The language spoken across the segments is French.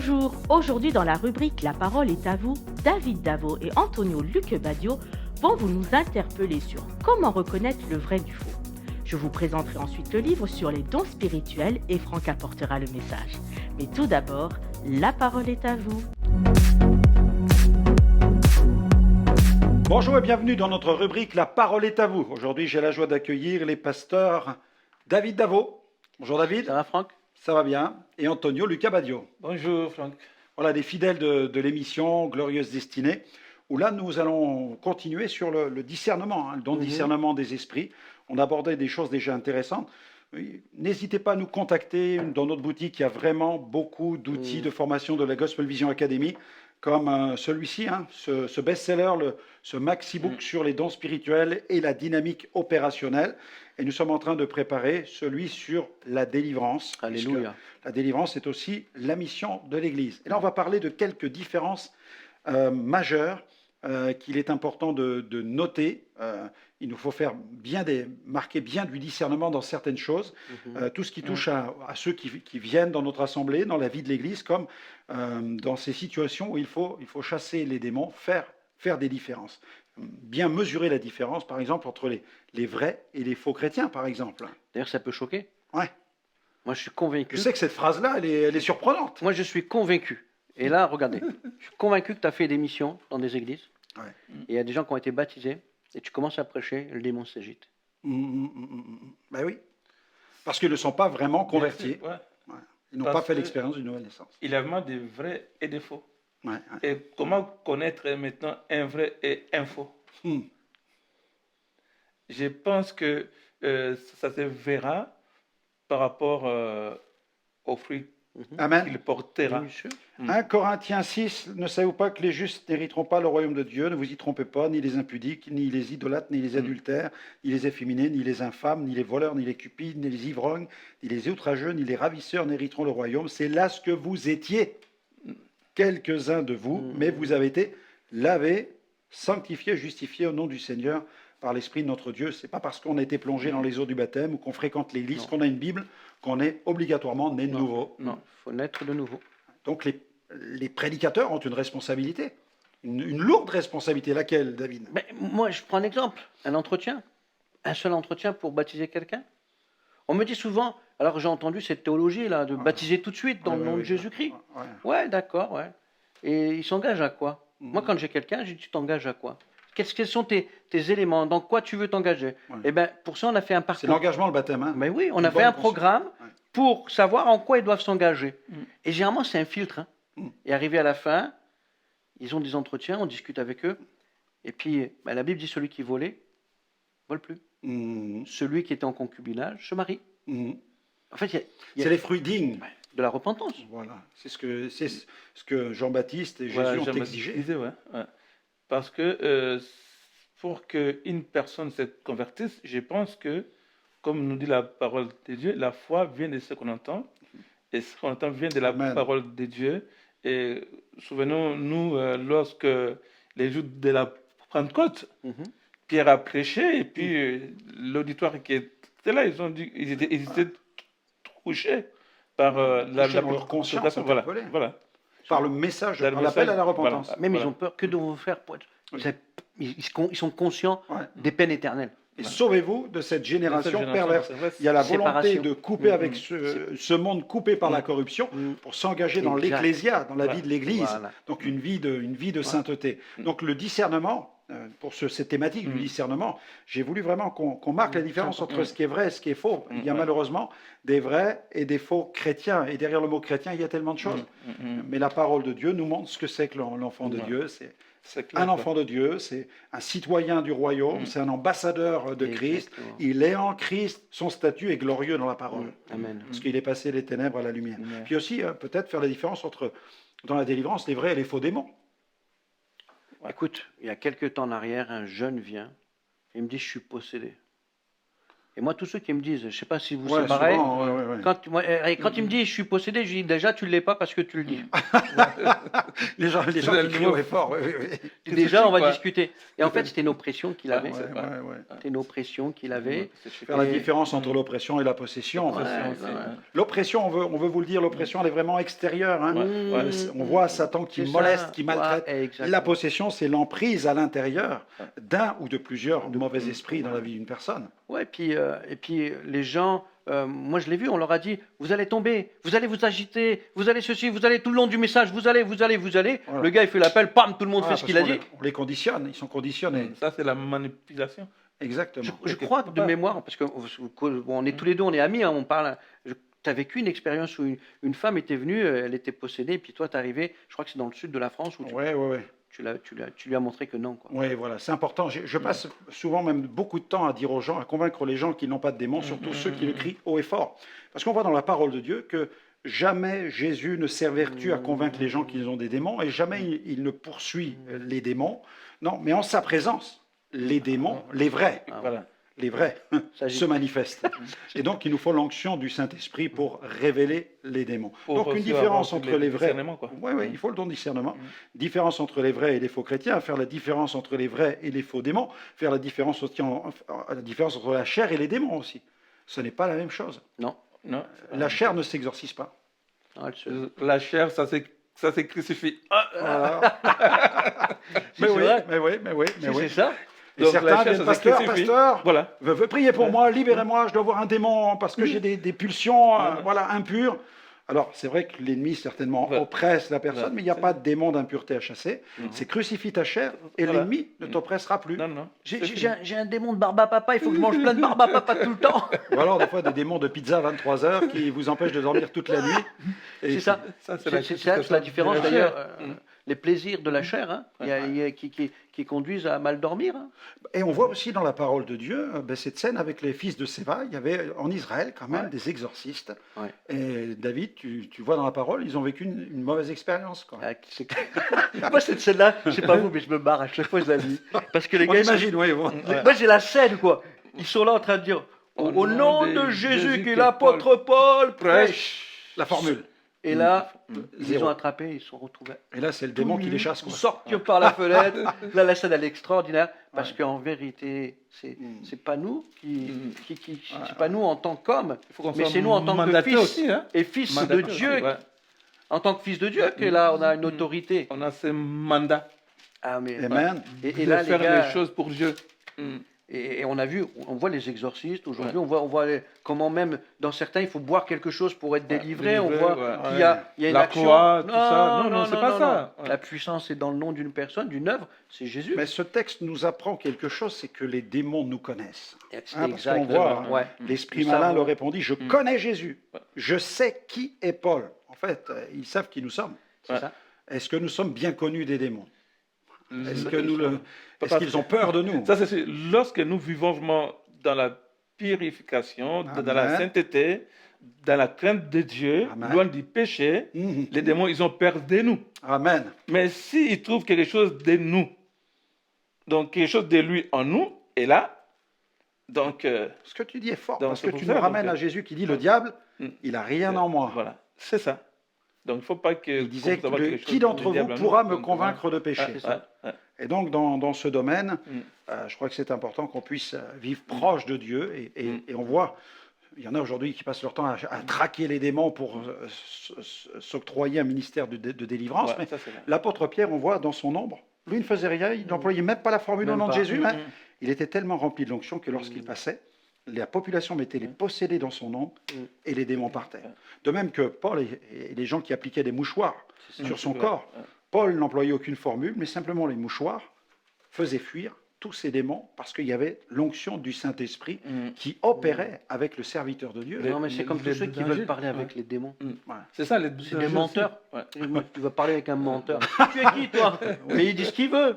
Bonjour, aujourd'hui dans la rubrique La parole est à vous, David Davo et Antonio Luque-Badio vont nous interpeller sur comment reconnaître le vrai du faux. Je vous présenterai ensuite le livre sur les dons spirituels et Franck apportera le message. Mais tout d'abord, la parole est à vous. Bonjour et bienvenue dans notre rubrique La parole est à vous. Aujourd'hui, j'ai la joie d'accueillir les pasteurs David Davo. Bonjour David. Ça va, Franck? Ça va bien. Et Antonio Luque-Badio. Bonjour Franck. Voilà, des fidèles de l'émission Glorieuse Destinée, où là, nous allons continuer sur le discernement, le don de discernement des esprits. On abordait des choses déjà intéressantes. Oui, n'hésitez pas à nous contacter. Dans notre boutique, il y a vraiment beaucoup d'outils de formation de la Gospel Vision Academy, comme celui-ci, ce best-seller, ce maxi-book sur les dons spirituels et la dynamique opérationnelle. Et nous sommes en train de préparer celui sur la délivrance. Alléluia. La délivrance est aussi la mission de l'Église. Et là, on va parler de quelques différences majeures qu'il est important de noter. Il nous faut marquer bien du discernement dans certaines choses. Tout ce qui touche à ceux qui viennent dans notre assemblée, dans la vie de l'Église, comme dans ces situations où il faut chasser les démons, faire des différences. Bien mesurer la différence, par exemple, entre les vrais et les faux chrétiens, par exemple. D'ailleurs, ça peut choquer. Ouais. Moi, je suis convaincu. Je sais que cette phrase-là, elle est surprenante. Moi, je suis convaincu. Et là, regardez, je suis convaincu que tu as fait des missions dans des églises. Ouais. Et il y a des gens qui ont été baptisés. Et tu commences à prêcher, le démon s'agite. Ben oui. Parce qu'ils ne sont pas vraiment convertis. Ouais. Ouais. Ils n'ont pas fait l'expérience d'une nouvelle naissance. Il y a vraiment des vrais et des faux. Ouais. Et comment connaître maintenant un vrai et un faux? Je pense que ça se verra par rapport aux fruits Amen. qu'il portera. 1 Corinthiens 6, ne savez-vous pas que les justes n'hériteront pas le royaume de Dieu? Ne vous y trompez pas, ni les impudiques, ni les idolâtres, ni les adultères, ni les efféminés, ni les infâmes, ni les voleurs, ni les cupides, ni les ivrognes, ni les outrageux, ni les ravisseurs n'hériteront le royaume. C'est là ce que vous étiez, quelques-uns de vous, mais vous avez été lavés, sanctifiés, justifiés au nom du Seigneur par l'Esprit de notre Dieu. Ce n'est pas parce qu'on a été plongé dans les eaux du baptême ou qu'on fréquente l'Église, qu'on a une Bible, qu'on est obligatoirement né de nouveau. Non, il faut naître de nouveau. Donc les prédicateurs ont une responsabilité, une lourde responsabilité. Laquelle, David? Mais moi, je prends un exemple. Un entretien. Un seul entretien pour baptiser quelqu'un. On me dit souvent, alors j'ai entendu cette théologie-là, de baptiser tout de suite dans le nom de Jésus-Christ. Ouais, d'accord, ouais. Et il s'engage à quoi? Moi, quand j'ai quelqu'un, je dis, tu t'engages à quoi? Quels sont tes éléments? Dans quoi tu veux t'engager? Eh bien, pour ça, on a fait un parcours. C'est l'engagement, le baptême. Hein. Mais oui, on a fait un programme pour savoir en quoi ils doivent s'engager. Et généralement, c'est un filtre. Hein. Et arrivé à la fin, ils ont des entretiens, on discute avec eux. Et puis, la Bible dit, celui qui volait, vole plus. Celui qui était en concubinage se marie. En fait, c'est les fruits dignes de la repentance. Voilà, c'est ce que Jean-Baptiste et Jésus ont exigé. Parce que pour qu'une personne se convertisse, je pense que, comme nous dit la parole de Dieu, la foi vient de ce qu'on entend, et ce qu'on entend vient de la parole de Dieu. Et souvenons-nous, lorsque les jours de la Pentecôte, Pierre a prêché, et puis l'auditoire qui était là, ils étaient touchés par leur conscience, voilà. Par le message, par l'appel à la repentance. Même ils ont peur. Que devons-vous faire pour être... Ils sont conscients des peines éternelles. Et sauvez-vous de cette génération perverse. Il y a la volonté de couper avec ce monde coupé par la corruption pour s'engager dans l'ecclésia, dans la vie de l'Église. Donc une vie de sainteté. Donc le discernement, pour cette thématique du discernement, j'ai voulu vraiment qu'on marque la différence entre ce qui est vrai et ce qui est faux. Il y a malheureusement des vrais et des faux chrétiens. Et derrière le mot chrétien, il y a tellement de choses. Mais la parole de Dieu nous montre ce que c'est que l'enfant de Dieu. C'est un enfant de Dieu, c'est un citoyen du royaume, c'est un ambassadeur de Christ. Il est en Christ, son statut est glorieux dans la parole. Amen. Parce qu'il est passé des ténèbres à la lumière. Puis aussi, peut-être faire la différence entre, dans la délivrance, les vrais et les faux démons. Écoute, il y a quelques temps en arrière, un jeune vient et me dit, je suis possédé. Et moi, tous ceux qui me disent, je ne sais pas si vous c'est pareil, quand il me dit je suis possédé, je dis déjà tu ne l'es pas parce que tu le dis. les gens qui crient au fort. Déjà, on va discuter. Et en fait, c'était une oppression qu'il avait. C'était une oppression qu'il avait. Faire la différence entre l'oppression et la possession. L'oppression, on veut vous le dire, l'oppression, elle est vraiment extérieure. Hein. On voit Satan qui moleste, qui maltraite. La possession, c'est l'emprise à l'intérieur d'un ou de plusieurs mauvais esprits dans la vie d'une personne. Ouais, et puis les gens, moi je l'ai vu, on leur a dit, vous allez tomber, vous allez vous agiter, vous allez ceci, vous allez tout le long du message, vous allez. Voilà. Le gars il fait l'appel, pam, tout le monde fait ce qu'il a dit. On les conditionne, ils sont conditionnés. Ça c'est la manipulation. Exactement. Je crois de mémoire, parce qu'on est tous les deux, on est amis, hein, on parle. Tu as vécu une expérience où une femme était venue, elle était possédée, et puis toi tu es arrivé, je crois que c'est dans le sud de la France. Tu lui as montré que non. Oui, voilà, c'est important. Je passe souvent même beaucoup de temps à dire aux gens, à convaincre les gens qu'ils n'ont pas de démons, surtout ceux qui le crient haut et fort. Parce qu'on voit dans la parole de Dieu que jamais Jésus ne s'évertue à convaincre les gens qu'ils ont des démons et jamais il ne poursuit les démons. Non, mais en sa présence, les démons, les vrais, les vrais se manifestent. Et donc, il nous faut l'onction du Saint-Esprit pour révéler les démons. Donc, une différence entre les vrais... Oui, il faut le don de discernement. Différence entre les vrais et les faux chrétiens, faire la différence entre les vrais et les faux démons, faire la différence entre la chair et les démons aussi. Ce n'est pas la même chose. Non. La chair ne s'exorcise pas. La chair, ça s'est crucifié. Mais oui. C'est ça. Et donc, certains viennent, pasteur, veut prier pour moi, libérez-moi, je dois voir un démon parce que j'ai des pulsions impures. Alors, c'est vrai que l'ennemi, certainement, oppresse la personne, mais il n'y a pas de démon d'impureté à chasser. C'est crucifie ta chair et l'ennemi ne t'oppressera plus. Non. J'ai un démon de barbe à papa, il faut que je mange plein de barbe à papa tout le temps. Ou alors, des fois, des démons de pizza à 23h qui vous empêchent de dormir toute la nuit. C'est ça. C'est la différence, d'ailleurs. Les plaisirs de la chair qui conduisent à mal dormir. Et on voit aussi dans la parole de Dieu cette scène avec les fils de Séva. Il y avait en Israël quand même des exorcistes. Et David, tu vois dans la parole, ils ont vécu une mauvaise expérience. Moi, cette scène-là, je ne sais pas vous, mais je me barre à chaque fois, je la vis. Parce que les gars, moi j'ai la scène, quoi. Ils sont là en train de dire au nom de Jésus que l'apôtre Paul prêche. La formule. Et là, ils ont attrapé, ils se sont retrouvés. Et là, c'est le démon qui les chasse. Sortir par la fenêtre. Là, la scène, elle est extraordinaire. Parce qu'en vérité, c'est pas nous c'est pas nous en tant qu'hommes, mais c'est nous en tant que fils aussi, et fils de Dieu. En tant que fils de Dieu, que là, on a une autorité. On a ce mandat. Amen. Et là, faire les choses pour Dieu. Et on voit les exorcistes aujourd'hui, on voit comment même dans certains il faut boire quelque chose pour être délivré. On voit qu'il y a une action. Croix, tout ça. Non, c'est pas ça. La puissance est dans le nom d'une personne, d'une œuvre, c'est Jésus. Mais ce texte nous apprend quelque chose, c'est que les démons nous connaissent. Parce qu'on voit, l'esprit malin leur répondit, je connais Jésus, je sais qui est Paul. En fait, ils savent qui nous sommes. Est-ce que nous sommes bien connus des démons? Est-ce qu'ils ont peur de nous? Ça, c'est lorsque nous vivons vraiment dans la purification, dans la sainteté, dans la crainte de Dieu, loin du péché, les démons, ils ont peur de nous. Amen. Mais s'ils trouvent quelque chose de nous, donc quelque chose de lui en nous, et là, donc... ce que tu dis est fort, parce que tu nous ramènes à Jésus qui dit, le diable, il n'a rien en moi. Voilà, c'est ça. Donc, il ne faut pas que... Il disait, qui d'entre vous pourra me convaincre de péché? Et donc, dans ce domaine, je crois que c'est important qu'on puisse vivre proche de Dieu. Et on voit, il y en a aujourd'hui qui passent leur temps à traquer les démons pour s'octroyer un ministère de délivrance. Mais l'apôtre Pierre, on voit dans son ombre, lui, il ne faisait rien, il n'employait même pas la formule au nom de Jésus, mais il était tellement rempli de l'onction que lorsqu'il passait, la population mettait les possédés dans son ombre et les démons partaient. De même que Paul et les gens qui appliquaient des mouchoirs sur son corps, Paul n'employait aucune formule, mais simplement les mouchoirs faisaient fuir tous ces démons parce qu'il y avait l'onction du Saint-Esprit qui opérait avec le serviteur de Dieu. Non, mais c'est comme tous ceux qui veulent parler avec les démons. C'est ça, c'est des menteurs. Tu vas parler avec un menteur. Tu es qui, toi? Mais il dit ce qu'il veut.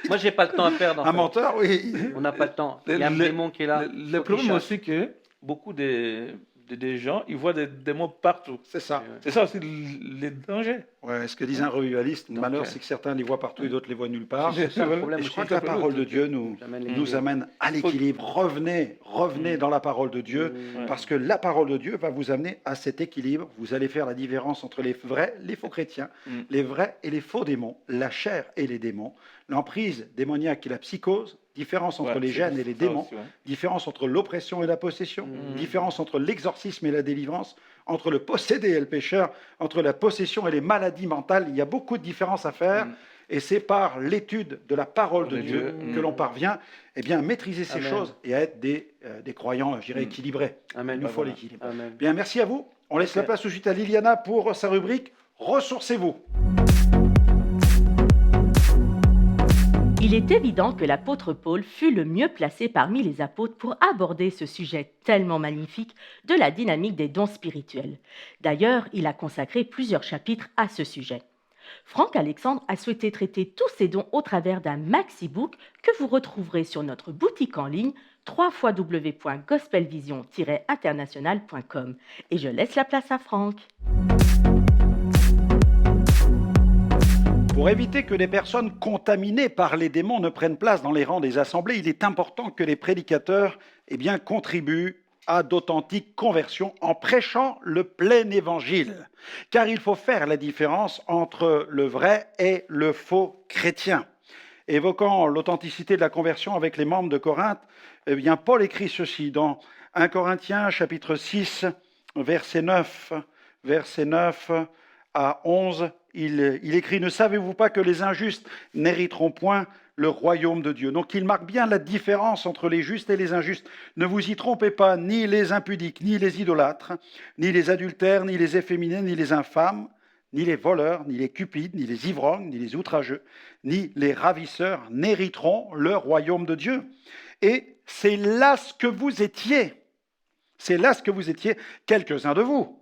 Moi, j'ai pas le temps à perdre. Un menteur, oui. On n'a pas le temps. Il y a un démon qui est là. Le problème aussi que beaucoup de des gens, ils voient des démons partout. C'est ça. C'est ça aussi les dangers. Ouais, ce que disait un revivaliste, le malheur, c'est que certains les voient partout et d'autres les voient nulle part. Et je crois que la parole de Dieu nous amène à l'équilibre. Revenez dans la parole de Dieu, parce que la parole de Dieu va vous amener à cet équilibre. Vous allez faire la différence entre les vrais, les faux chrétiens, les vrais et les faux démons, la chair et les démons, l'emprise démoniaque et la psychose, différence entre les gènes et les démons, différence entre l'oppression et la possession, différence entre l'exorcisme et la délivrance, entre le possédé et le pécheur, entre la possession et les maladies mentales. Il y a beaucoup de différences à faire. Et c'est par l'étude de la parole de Dieu que l'on parvient à maîtriser ces choses et à être des croyants, je dirais, équilibrés. Amen. Il nous faut l'équilibre. Bien, merci à vous. On laisse la place tout de suite à Liliana pour sa rubrique « Ressourcez-vous ». Il est évident que l'apôtre Paul fut le mieux placé parmi les apôtres pour aborder ce sujet tellement magnifique de la dynamique des dons spirituels. D'ailleurs, il a consacré plusieurs chapitres à ce sujet. Franck Alexandre a souhaité traiter tous ces dons au travers d'un maxi-book que vous retrouverez sur notre boutique en ligne www.gospelvision-international.com. Et je laisse la place à Franck. Pour éviter que des personnes contaminées par les démons ne prennent place dans les rangs des assemblées, il est important que les prédicateurs contribuent à d'authentiques conversions en prêchant le plein évangile. Car il faut faire la différence entre le vrai et le faux chrétien. Évoquant l'authenticité de la conversion avec les membres de Corinthe, Paul écrit ceci dans 1 Corinthiens chapitre 6, verset 9 à 11. Il écrit « Ne savez-vous pas que les injustes n'hériteront point le royaume de Dieu ?» Donc il marque bien la différence entre les justes et les injustes. Ne vous y trompez pas, ni les impudiques, ni les idolâtres, ni les adultères, ni les efféminés, ni les infâmes, ni les voleurs, ni les cupides, ni les ivrognes, ni les outrageux, ni les ravisseurs n'hériteront le royaume de Dieu. Et c'est là ce que vous étiez. C'est là ce que vous étiez, quelques-uns de vous.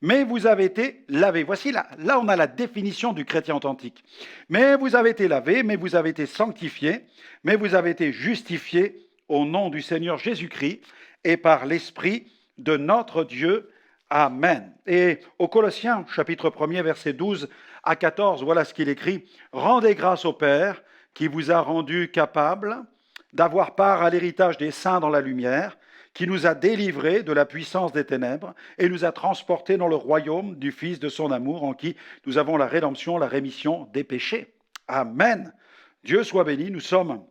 Mais vous avez été lavés. Voici là on a la définition du chrétien authentique. Mais vous avez été lavés, mais vous avez été sanctifiés, mais vous avez été justifiés au nom du Seigneur Jésus-Christ et par l'Esprit de notre Dieu. Amen. Et au Colossiens, chapitre 1er, versets 12 à 14, voilà ce qu'il écrit. « Rendez grâce au Père qui vous a rendus capables d'avoir part à l'héritage des saints dans la lumière, qui nous a délivrés de la puissance des ténèbres et nous a transportés dans le royaume du Fils de son amour, en qui nous avons la rédemption, la rémission des péchés. » Amen. Dieu soit béni, nous sommes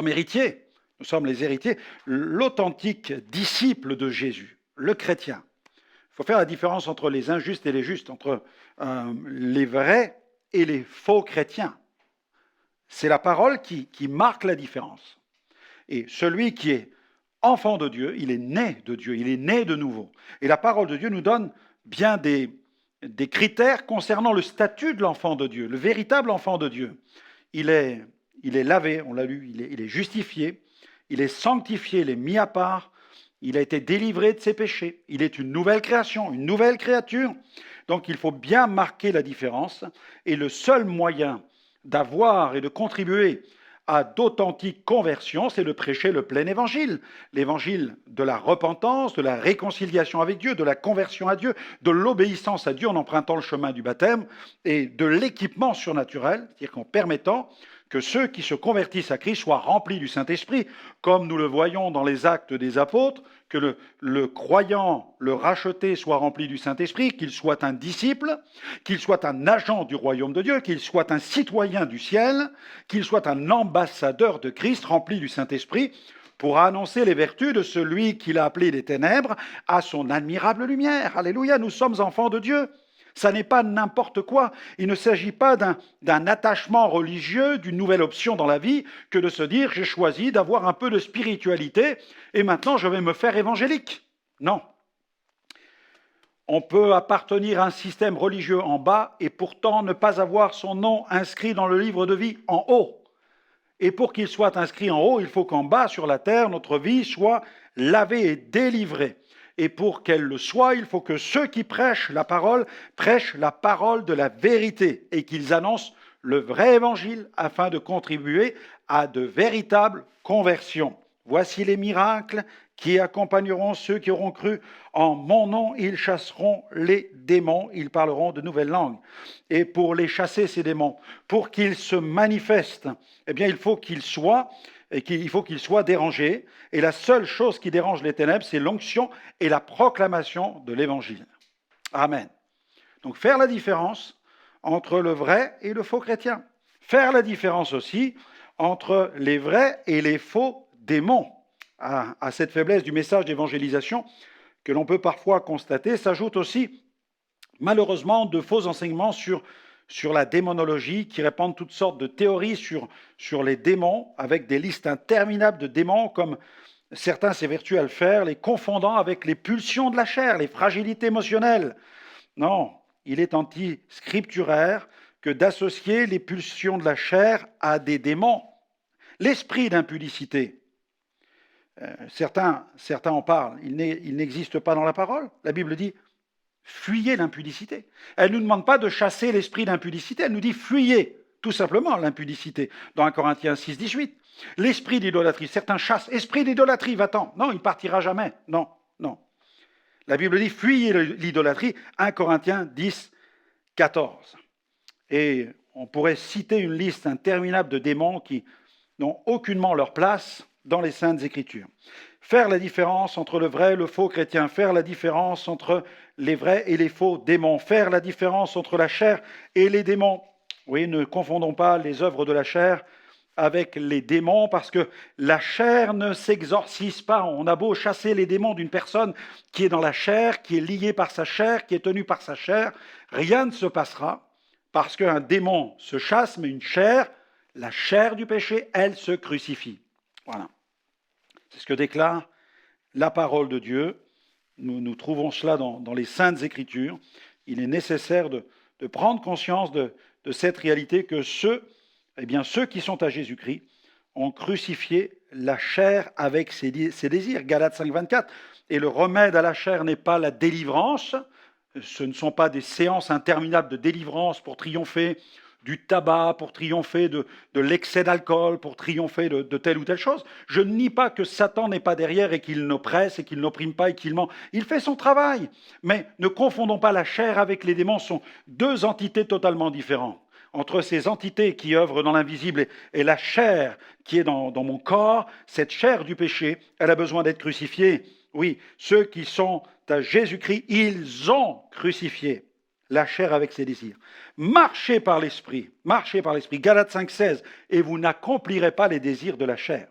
héritiers, nous sommes les héritiers, l'authentique disciple de Jésus, le chrétien. Il faut faire la différence entre les injustes et les justes, entre les vrais et les faux chrétiens. C'est la parole qui marque la différence. Et celui qui est enfant de Dieu, il est né de Dieu, il est né de nouveau. Et la parole de Dieu nous donne bien des critères concernant le statut de l'enfant de Dieu, le véritable enfant de Dieu. Il est lavé, on l'a lu, il est justifié, il est sanctifié, il est mis à part, il a été délivré de ses péchés, il est une nouvelle création, une nouvelle créature. Donc il faut bien marquer la différence. Et le seul moyen d'avoir et de contribuer à d'authentiques conversions, c'est de prêcher le plein évangile. L'évangile de la repentance, de la réconciliation avec Dieu, de la conversion à Dieu, de l'obéissance à Dieu en empruntant le chemin du baptême et de l'équipement surnaturel, c'est-à-dire qu'en permettant que ceux qui se convertissent à Christ soient remplis du Saint-Esprit, comme nous le voyons dans les Actes des Apôtres, que le croyant, le racheté, soit rempli du Saint-Esprit, qu'il soit un disciple, qu'il soit un agent du royaume de Dieu, qu'il soit un citoyen du ciel, qu'il soit un ambassadeur de Christ rempli du Saint-Esprit, pour annoncer les vertus de celui qu'il a appelé des ténèbres à son admirable lumière. Alléluia, nous sommes enfants de Dieu. Ça n'est pas n'importe quoi. Il ne s'agit pas d'un attachement religieux, d'une nouvelle option dans la vie, que de se dire « j'ai choisi d'avoir un peu de spiritualité et maintenant je vais me faire évangélique ». Non. On peut appartenir à un système religieux en bas et pourtant ne pas avoir son nom inscrit dans le livre de vie en haut. Et pour qu'il soit inscrit en haut, il faut qu'en bas, sur la terre, notre vie soit lavée et délivrée. Et pour qu'elle le soit, il faut que ceux qui prêchent la parole de la vérité et qu'ils annoncent le vrai évangile afin de contribuer à de véritables conversions. Voici les miracles qui accompagneront ceux qui auront cru. En mon nom, ils chasseront les démons, ils parleront de nouvelles langues. Et pour les chasser, ces démons, pour qu'ils se manifestent, eh bien, il faut qu'ils soient dérangés. Et la seule chose qui dérange les ténèbres, c'est l'onction et la proclamation de l'Évangile. Amen. Donc, faire la différence entre le vrai et le faux chrétien. Faire la différence aussi entre les vrais et les faux démons. À cette faiblesse du message d'évangélisation que l'on peut parfois constater, s'ajoutent aussi malheureusement de faux enseignements sur la démonologie qui répandent toutes sortes de théories sur les démons, avec des listes interminables de démons, comme certains s'évertuent à le faire, les confondant avec les pulsions de la chair, les fragilités émotionnelles. Non, il est anti-scripturaire que d'associer les pulsions de la chair à des démons. L'esprit d'impudicité, certains en parlent, il n'existe pas dans la parole. La Bible dit « fuyez l'impudicité ». Elle ne nous demande pas de chasser l'esprit d'impudicité, elle nous dit « fuyez » tout simplement l'impudicité. Dans 1 Corinthiens 6, 18. L'esprit d'idolâtrie, certains chassent. Esprit d'idolâtrie, va-t'en. Non, il ne partira jamais. Non, non. La Bible dit « fuyez l'idolâtrie ». 1 Corinthiens 10, 14. Et on pourrait citer une liste interminable de démons qui n'ont aucunement leur place dans les Saintes Écritures. Faire la différence entre le vrai et le faux chrétien, faire la différence entre les vrais et les faux démons, faire la différence entre la chair et les démons. Oui, ne confondons pas les œuvres de la chair avec les démons, parce que la chair ne s'exorcise pas. On a beau chasser les démons d'une personne qui est dans la chair, qui est liée par sa chair, qui est tenue par sa chair, rien ne se passera, parce qu'un démon se chasse, mais une chair, la chair du péché, elle se crucifie. Voilà. C'est ce que déclare la parole de Dieu. Nous trouvons cela dans les Saintes Écritures. Il est nécessaire de prendre conscience de cette réalité que ceux qui sont à Jésus-Christ ont crucifié la chair avec ses désirs. Galates 5, 24. Et le remède à la chair n'est pas la délivrance. Ce ne sont pas des séances interminables de délivrance pour triompher du tabac, pour triompher de l'excès d'alcool, pour triompher de telle ou telle chose. Je ne nie pas que Satan n'est pas derrière et qu'il n'oppresse et qu'il n'opprime pas et qu'il ment. Il fait son travail. Mais ne confondons pas la chair avec les démons. Ce sont deux entités totalement différentes. Entre ces entités qui œuvrent dans l'invisible et la chair qui est dans mon corps, cette chair du péché, elle a besoin d'être crucifiée. Oui, ceux qui sont à Jésus-Christ, ils ont crucifié la chair avec ses désirs. Marchez par l'esprit. Galates 5, 16. Et vous n'accomplirez pas les désirs de la chair.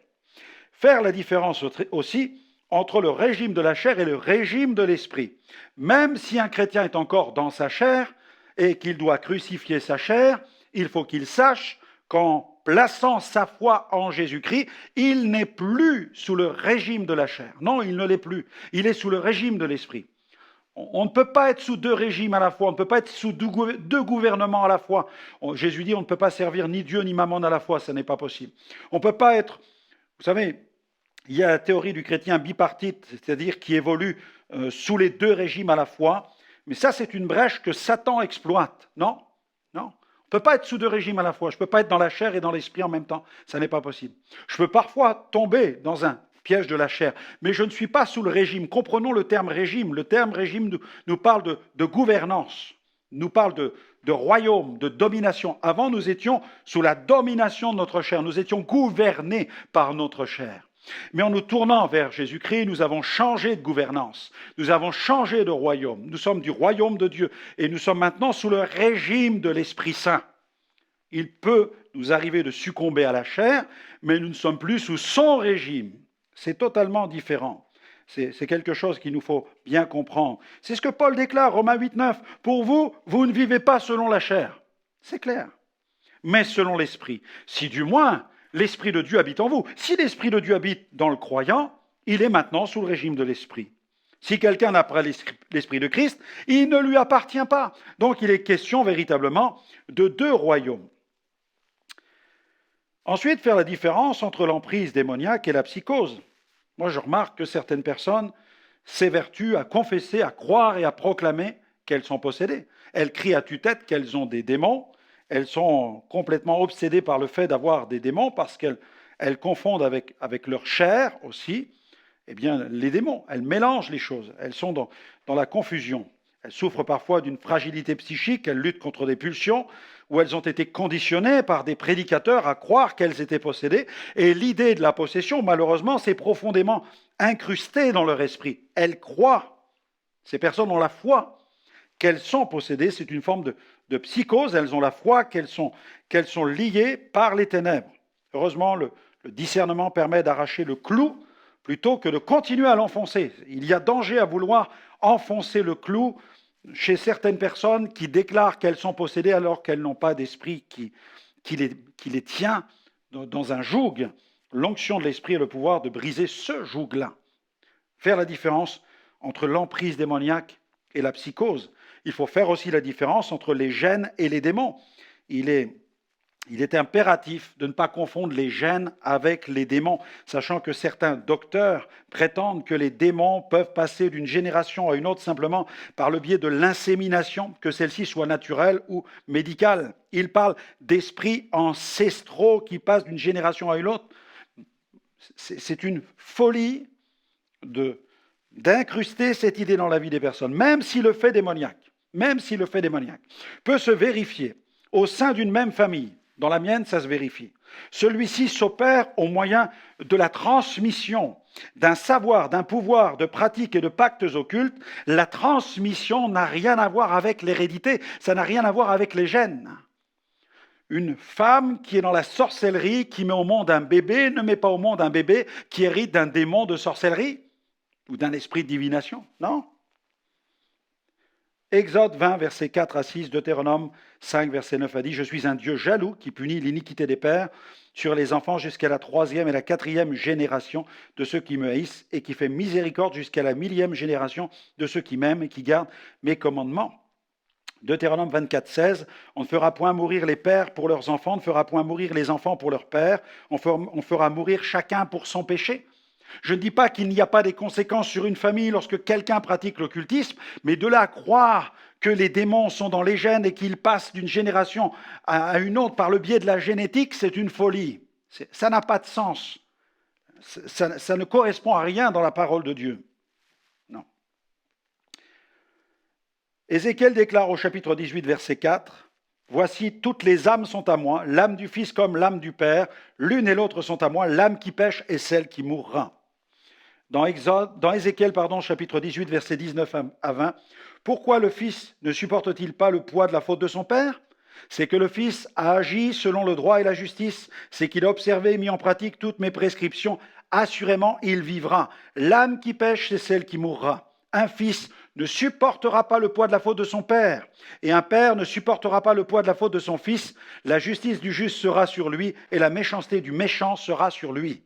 Faire la différence aussi entre le régime de la chair et le régime de l'esprit. Même si un chrétien est encore dans sa chair et qu'il doit crucifier sa chair, il faut qu'il sache qu'en plaçant sa foi en Jésus-Christ, il n'est plus sous le régime de la chair. Non, il ne l'est plus. Il est sous le régime de l'esprit. On ne peut pas être sous deux régimes à la fois, on ne peut pas être sous deux gouvernements à la fois. Jésus dit on ne peut pas servir ni Dieu ni Mammon à la fois, ça n'est pas possible. On ne peut pas être, vous savez, il y a la théorie du chrétien bipartite, c'est-à-dire qui évolue sous les deux régimes à la fois, mais ça c'est une brèche que Satan exploite. Non, non. On ne peut pas être sous deux régimes à la fois, je ne peux pas être dans la chair et dans l'esprit en même temps, ça n'est pas possible. Je peux parfois tomber dans un piège de la chair. Mais je ne suis pas sous le régime. Comprenons le terme régime. Le terme régime nous parle de gouvernance, nous parle de royaume, de domination. Avant, nous étions sous la domination de notre chair. Nous étions gouvernés par notre chair. Mais en nous tournant vers Jésus-Christ, nous avons changé de gouvernance. Nous avons changé de royaume. Nous sommes du royaume de Dieu. Et nous sommes maintenant sous le régime de l'Esprit Saint. Il peut nous arriver de succomber à la chair, mais nous ne sommes plus sous son régime. C'est totalement différent. C'est quelque chose qu'il nous faut bien comprendre. C'est ce que Paul déclare, Romains 8, 9. Pour vous, vous ne vivez pas selon la chair. C'est clair. Mais selon l'esprit. Si du moins, l'esprit de Dieu habite en vous. Si l'esprit de Dieu habite dans le croyant, il est maintenant sous le régime de l'esprit. Si quelqu'un n'a pas l'esprit de Christ, il ne lui appartient pas. Donc il est question véritablement de deux royaumes. Ensuite, faire la différence entre l'emprise démoniaque et la psychose. Moi, je remarque que certaines personnes s'évertuent à confesser, à croire et à proclamer qu'elles sont possédées. Elles crient à tue-tête qu'elles ont des démons. Elles sont complètement obsédées par le fait d'avoir des démons parce qu'elles confondent avec leur chair aussi. Eh bien, les démons, elles mélangent les choses, elles sont dans la confusion. Elles souffrent parfois d'une fragilité psychique, elles luttent contre des pulsions, ou elles ont été conditionnées par des prédicateurs à croire qu'elles étaient possédées. Et l'idée de la possession, malheureusement, s'est profondément incrustée dans leur esprit. Elles croient, ces personnes ont la foi qu'elles sont possédées, c'est une forme de psychose, elles ont la foi qu'elles sont liées par les ténèbres. Heureusement, le discernement permet d'arracher le clou plutôt que de continuer à l'enfoncer. Il y a danger à vouloir enfoncer le clou chez certaines personnes qui déclarent qu'elles sont possédées alors qu'elles n'ont pas d'esprit qui les tient dans un joug. L'onction de l'esprit a le pouvoir de briser ce joug-là. Faire la différence entre l'emprise démoniaque et la psychose. Il faut faire aussi la différence entre les gènes et les démons. Il est impératif de ne pas confondre les gènes avec les démons, sachant que certains docteurs prétendent que les démons peuvent passer d'une génération à une autre simplement par le biais de l'insémination, que celle-ci soit naturelle ou médicale. Ils parlent d'esprits ancestraux qui passent d'une génération à une autre. C'est une folie d'incruster cette idée dans la vie des personnes, même si le fait démoniaque peut se vérifier au sein d'une même famille. Dans la mienne, ça se vérifie. Celui-ci s'opère au moyen de la transmission d'un savoir, d'un pouvoir, de pratiques et de pactes occultes. La transmission n'a rien à voir avec l'hérédité, ça n'a rien à voir avec les gènes. Une femme qui est dans la sorcellerie, qui met au monde un bébé, ne met pas au monde un bébé qui hérite d'un démon de sorcellerie ou d'un esprit de divination, non. Exode 20, versets 4 à 6, Deutéronome 5, verset 9 à 10, « Je suis un Dieu jaloux qui punit l'iniquité des pères sur les enfants jusqu'à la 3e et la 4e génération de ceux qui me haïssent et qui fait miséricorde jusqu'à la 1000e génération de ceux qui m'aiment et qui gardent mes commandements. » Deutéronome 24, 16, « On ne fera point mourir les pères pour leurs enfants, on ne fera point mourir les enfants pour leurs pères, on fera mourir chacun pour son péché. » Je ne dis pas qu'il n'y a pas des conséquences sur une famille lorsque quelqu'un pratique l'occultisme, mais de là à croire que les démons sont dans les gènes et qu'ils passent d'une génération à une autre par le biais de la génétique, c'est une folie. Ça n'a pas de sens. Ça ne correspond à rien dans la parole de Dieu. Non. Ézéchiel déclare au chapitre 18, verset 4, « Voici, toutes les âmes sont à moi, l'âme du Fils comme l'âme du Père, l'une et l'autre sont à moi, l'âme qui pêche et celle qui mourra. » Dans Ézéchiel, chapitre 18, versets 19 à 20, « Pourquoi le Fils ne supporte-t-il pas le poids de la faute de son Père ? C'est que le Fils a agi selon le droit et la justice, c'est qu'il a observé et mis en pratique toutes mes prescriptions. Assurément, il vivra. L'âme qui pêche, c'est celle qui mourra. Un fils ne supportera pas le poids de la faute de son père, et un père ne supportera pas le poids de la faute de son fils. La justice du juste sera sur lui, et la méchanceté du méchant sera sur lui. »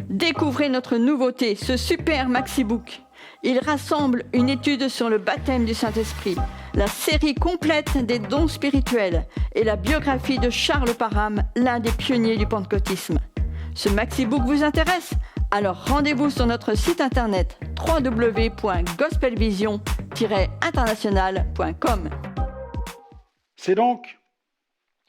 Découvrez notre nouveauté, ce super Maxibook. Il rassemble une étude sur le baptême du Saint-Esprit, la série complète des dons spirituels et la biographie de Charles Parham, l'un des pionniers du pentecôtisme. Ce Maxibook vous intéresse ? Alors rendez-vous sur notre site internet www.gospelvision-international.com. C'est donc,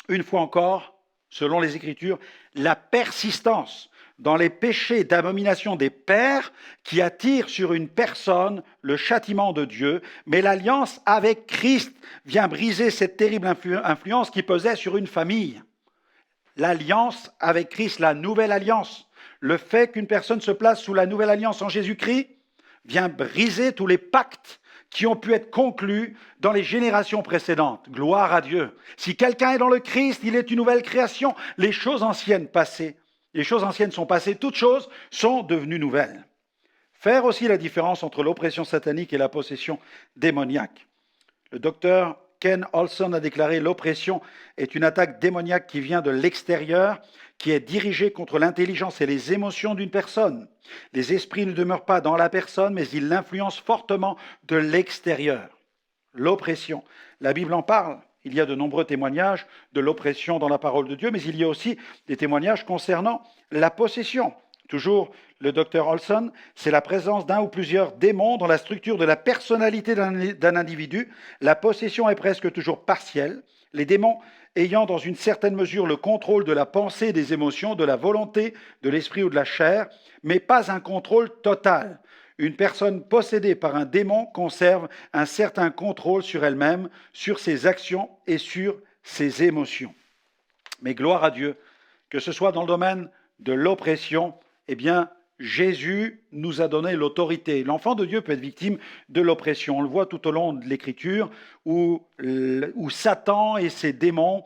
une fois encore, selon les Écritures, la persistance dans les péchés d'abomination des pères qui attirent sur une personne le châtiment de Dieu, mais l'alliance avec Christ vient briser cette terrible influence qui pesait sur une famille. L'alliance avec Christ, la nouvelle alliance, le fait qu'une personne se place sous la nouvelle alliance en Jésus-Christ vient briser tous les pactes qui ont pu être conclus dans les générations précédentes. Gloire à Dieu. Si quelqu'un est dans le Christ, il est une nouvelle création. Les choses anciennes sont passées, toutes choses sont devenues nouvelles. Faire aussi la différence entre l'oppression satanique et la possession démoniaque. Le docteur Ken Olson a déclaré « L'oppression est une attaque démoniaque qui vient de l'extérieur, qui est dirigée contre l'intelligence et les émotions d'une personne. Les esprits ne demeurent pas dans la personne, mais ils l'influencent fortement de l'extérieur. » L'oppression, la Bible en parle. Il y a de nombreux témoignages de l'oppression dans la parole de Dieu, mais il y a aussi des témoignages concernant la possession. Toujours le docteur Olson, c'est la présence d'un ou plusieurs démons dans la structure de la personnalité d'un individu. La possession est presque toujours partielle. Les démons ayant dans une certaine mesure le contrôle de la pensée, des émotions, de la volonté, de l'esprit ou de la chair, mais pas un contrôle total. Une personne possédée par un démon conserve un certain contrôle sur elle-même, sur ses actions et sur ses émotions. Mais gloire à Dieu, que ce soit dans le domaine de l'oppression, eh bien, Jésus nous a donné l'autorité. L'enfant de Dieu peut être victime de l'oppression. On le voit tout au long de l'Écriture où Satan et ses démons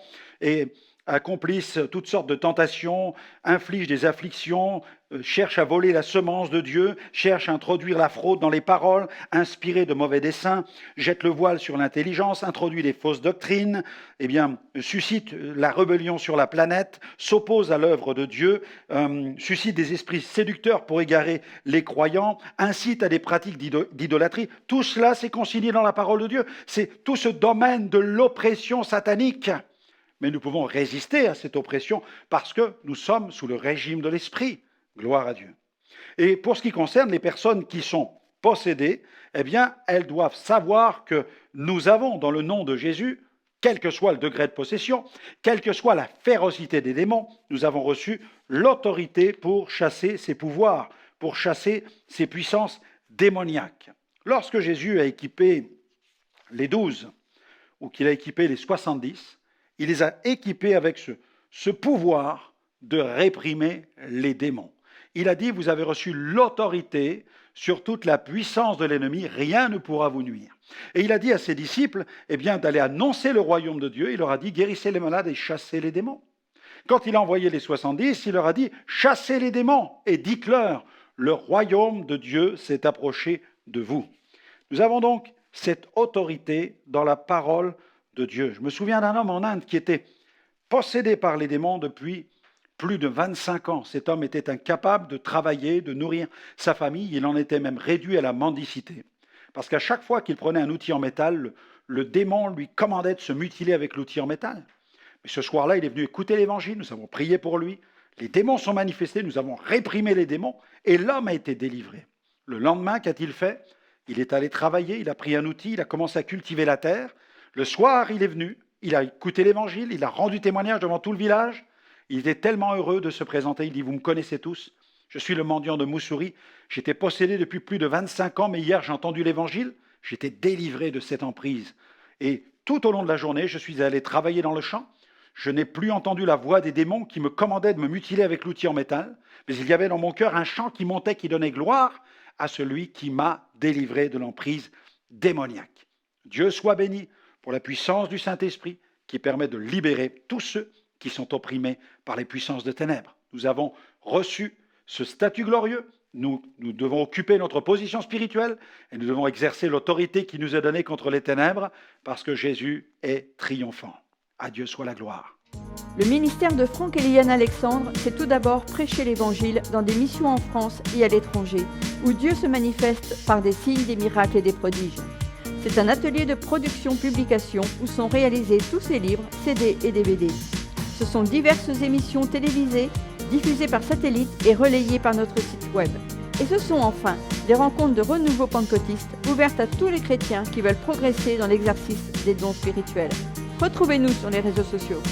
accomplissent toutes sortes de tentations, infligent des afflictions, cherchent à voler la semence de Dieu, cherchent à introduire la fraude dans les paroles, inspirer de mauvais desseins, jettent le voile sur l'intelligence, introduit des fausses doctrines, suscite la rébellion sur la planète, s'oppose à l'œuvre de Dieu, suscite des esprits séducteurs pour égarer les croyants, incite à des pratiques d'idolâtrie. Tout cela, c'est consigné dans la parole de Dieu. C'est tout ce domaine de l'oppression satanique. Mais nous pouvons résister à cette oppression parce que nous sommes sous le régime de l'esprit. Gloire à Dieu. Et pour ce qui concerne les personnes qui sont possédées, eh bien, elles doivent savoir que nous avons, dans le nom de Jésus, quel que soit le degré de possession, quelle que soit la férocité des démons, nous avons reçu l'autorité pour chasser ces pouvoirs, pour chasser ces puissances démoniaques. Lorsque Jésus a équipé les 12, ou qu'il a équipé les 70, il les a équipés avec ce pouvoir de réprimer les démons. Il a dit, vous avez reçu l'autorité sur toute la puissance de l'ennemi, rien ne pourra vous nuire. Et il a dit à ses disciples, d'aller annoncer le royaume de Dieu. Il leur a dit, guérissez les malades et chassez les démons. Quand il a envoyé les 70, il leur a dit, chassez les démons et dites-leur, le royaume de Dieu s'est approché de vous. Nous avons donc cette autorité dans la parole de Dieu. Je me souviens d'un homme en Inde qui était possédé par les démons depuis plus de 25 ans. Cet homme était incapable de travailler, de nourrir sa famille. Il en était même réduit à la mendicité. Parce qu'à chaque fois qu'il prenait un outil en métal, le démon lui commandait de se mutiler avec l'outil en métal. Mais ce soir-là, il est venu écouter l'évangile. Nous avons prié pour lui. Les démons sont manifestés. Nous avons réprimé les démons. Et l'homme a été délivré. Le lendemain, qu'a-t-il fait? Il est allé travailler. Il a pris un outil. Il a commencé à cultiver la terre. Le soir, il est venu, il a écouté l'évangile, il a rendu témoignage devant tout le village. Il était tellement heureux de se présenter. Il dit, vous me connaissez tous, je suis le mendiant de Moussouri. J'étais possédé depuis plus de 25 ans, mais hier j'ai entendu l'évangile. J'étais délivré de cette emprise. Et tout au long de la journée, je suis allé travailler dans le champ. Je n'ai plus entendu la voix des démons qui me commandaient de me mutiler avec l'outil en métal. Mais il y avait dans mon cœur un chant qui montait, qui donnait gloire à celui qui m'a délivré de l'emprise démoniaque. Dieu soit béni pour la puissance du Saint-Esprit qui permet de libérer tous ceux qui sont opprimés par les puissances de ténèbres. Nous avons reçu ce statut glorieux, nous devons occuper notre position spirituelle et nous devons exercer l'autorité qui nous est donnée contre les ténèbres parce que Jésus est triomphant. À Dieu soit la gloire. Le ministère de Franck et Liliane Alexandre, c'est tout d'abord prêcher l'Évangile dans des missions en France et à l'étranger, où Dieu se manifeste par des signes, des miracles et des prodiges. C'est un atelier de production-publication où sont réalisés tous ces livres, CD et DVD. Ce sont diverses émissions télévisées, diffusées par satellite et relayées par notre site web. Et ce sont enfin des rencontres de renouveau pentecôtiste ouvertes à tous les chrétiens qui veulent progresser dans l'exercice des dons spirituels. Retrouvez-nous sur les réseaux sociaux.